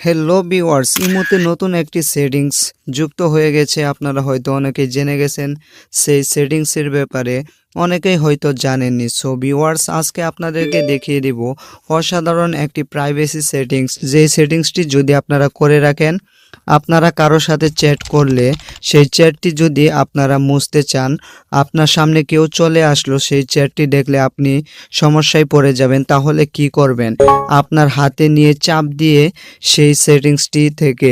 Hello viewers, ইমোতে নতুন একটি সেটিংস যুক্ত হয়ে গেছে। আপনারা হয়তো অনেকেই জেনে গেছেন সেই সেটিংসের ব্যাপারে, অনেকেই হয়তো জানেননি। সো ভিউয়ার্স, আজকে আপনাদেরকে দেখিয়ে দিব অসাধারণ একটি প্রাইভেসি সেটিংস। যেই সেটিংসটি যদি আপনারা করে রাখেন, আপনারা কারোর সাথে চ্যাট করলে সেই চ্যাটটি যদি আপনারা মুছতে চান, আপনার সামনে কেউ চলে আসলো, সেই চ্যাটটি দেখলে আপনি সমস্যায় পড়ে যাবেন। তাহলে কি করবেন? আপনার হাতে নিয়ে চাপ দিয়ে সেই সেটিংসটি থেকে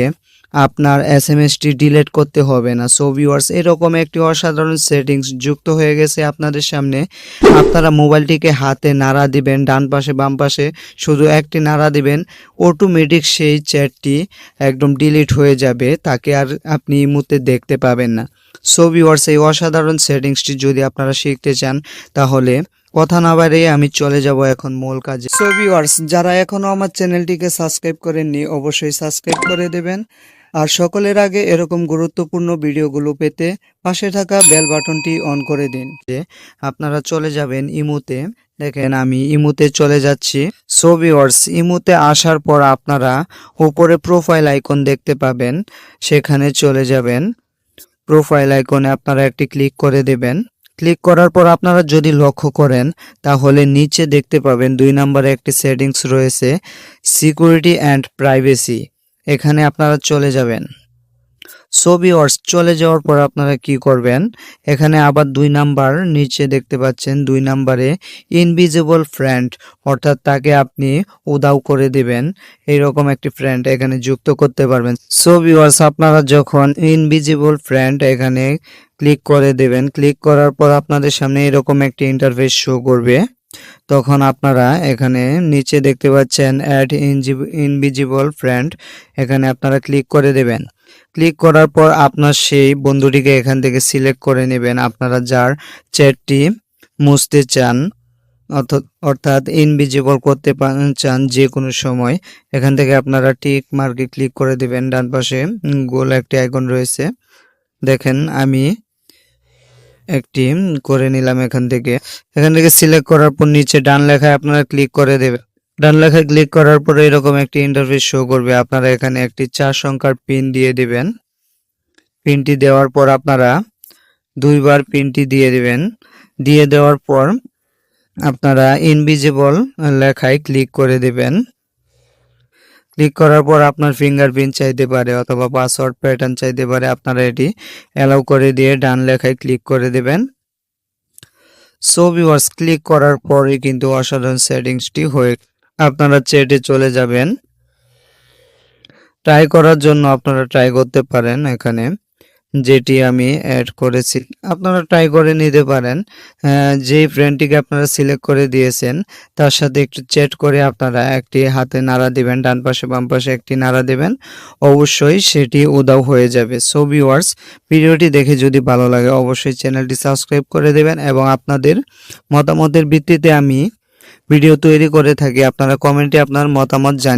আপনার এসএমএসটি ডিলিট করতে হবে না। সো ভিউয়ার্স, এরকম একটি অসাধারণ সেটিংস যুক্ত হয়ে গেছে আপনাদের সামনে। আপনারা মোবাইলটিকে হাতে নাড়া দিবেন, ডান পাশে বাম পাশে শুধু একটি নাড়া দিবেন, অটোমেটিক সেই চ্যাটটি একদম ডিলিট হয়ে যাবে, তাকে আর আপনি ইমোতে দেখতে পাবেন না। সো ভিউয়ার্স, এই অসাধারণ সেটিংসটি যদি আপনারা শিখতে চান, তাহলে কথা না বাড়িয়ে আমি চলে যাব এখন মূল কাজে। সো ভিউয়ার্স, যারা এখনো আমার চ্যানেলটিকে সাবস্ক্রাইব করেননি, অবশ্যই সাবস্ক্রাইব করে দেবেন। আর সকলের আগে এরকম গুরুত্বপূর্ণ ভিডিওগুলো পেতে পাশে থাকা বেল বাটনটি অন করে দিন। আপনারা চলে যাবেন ইমোতে। দেখেন আমি ইমোতে চলে যাচ্ছি। সো ভিউয়ার্স, ইমোতে আসার পর আপনারা উপরে প্রোফাইল আইকন দেখতে পাবেন, সেখানে চলে যাবেন। প্রোফাইল আইকনে আপনারা একটি ক্লিক করে দেবেন। ক্লিক করার পর আপনারা যদি লক্ষ্য করেন, তাহলে নিচে দেখতে পাবেন 2 নম্বরে একটি সেটিংস রয়েছে, সিকিউরিটি অ্যান্ড প্রাইভেসি। এখানে আপনারা চলে যাবেন। সো ভিউয়ার্স, চলে যাওয়ার পর আপনারা কি করবেন, এখানে আবার 2 নাম্বার নিচে দেখতে পাচ্ছেন, 2 নাম্বারে ইনভিজিবল ফ্রেন্ড, অর্থাৎ তাকে আপনি উধাও করে দিবেন। এইরকম একটি ফ্রেন্ড এখানে যুক্ত করতে পারবেন। সো ভিউয়ার্স, আপনারা যখন ইনভিজিবল ফ্রেন্ড এখানে ক্লিক করে দেবেন, ক্লিক করার পর আপনাদের সামনে এরকম একটি ইন্টারফেস শো করবে। তখন আপনারা এখানে নিচে দেখতে পাচ্ছেন অ্যাড ইনভিজিবল ফ্রেন্ড, এখানে আপনারা ক্লিক করে দেবেন। ক্লিক করার পর আপনার সেই বন্ধুটিকে এখান থেকে সিলেক্ট করে নেবেন, আপনারা যার চ্যাটটি মুছতে চান, অর্থাৎ ইনভিজিবল করতে চান যে কোনো সময়। এখান থেকে আপনারা টিক মার্কে ক্লিক করে দেবেন। ডান পাশে গোল একটি আইকন রয়েছে, দেখেন আমি একটি করে নিলাম। এখান থেকে সিলেক্ট করার পর নিচে ডান লেখায় আপনারা ক্লিক করে দেবেন। ডান লেখায় ক্লিক করার পরে এরকম একটি ইন্টারফেস শো করবে। আপনারা এখানে একটি 4 সংখ্যার পিন দিয়ে দিবেন। পিনটি দেওয়ার পর আপনারা 2 বার পিনটি দিয়ে দিবেন। দিয়ে দেওয়ার পর আপনারা ইনভিজিবল লেখায় ক্লিক করে দিবেন। ক্লিক করার পর আপনার ফিঙ্গারপ্রিন্ট চাইতে পারে অথবা পাসওয়ার্ড প্যাটার্ন চাইতে পারে, আপনারা এটি অ্যালাউ করে দিয়ে ডান লেখায় ক্লিক করে দেবেন। সো ভিউয়ার্স, ক্লিক করার পরে কিন্তু অসাধারণ সেটিংসটি হয়ে, আপনারা চ্যাটে চলে যাবেন। ট্রাই করার জন্য আপনারা ট্রাই করতে পারেন, এখানে যেটি আমি অ্যাড করেছি আপনারা ট্রাই করে নিতে পারেন। যেই ফ্রেন্ডটিকে আপনারা সিলেক্ট করে দিয়েছেন তার সাথে একটু চ্যাট করে আপনারা একটি হাতে নাড়া দিবেন, ডান পাশে বাম পাশে একটি নাড়া দিবেন, অবশ্যই সেটি উধাও হয়ে যাবে। সো ভিউয়ার্স, ভিডিওটি দেখে যদি ভালো লাগে অবশ্যই চ্যানেলটি সাবস্ক্রাইব করে দেবেন এবং আপনাদের মতামতের ভিত্তিতে আমি ভিডিও তৈরি করে থাকি। আপনারা কমেন্টে আপনার মতামত জানিয়ে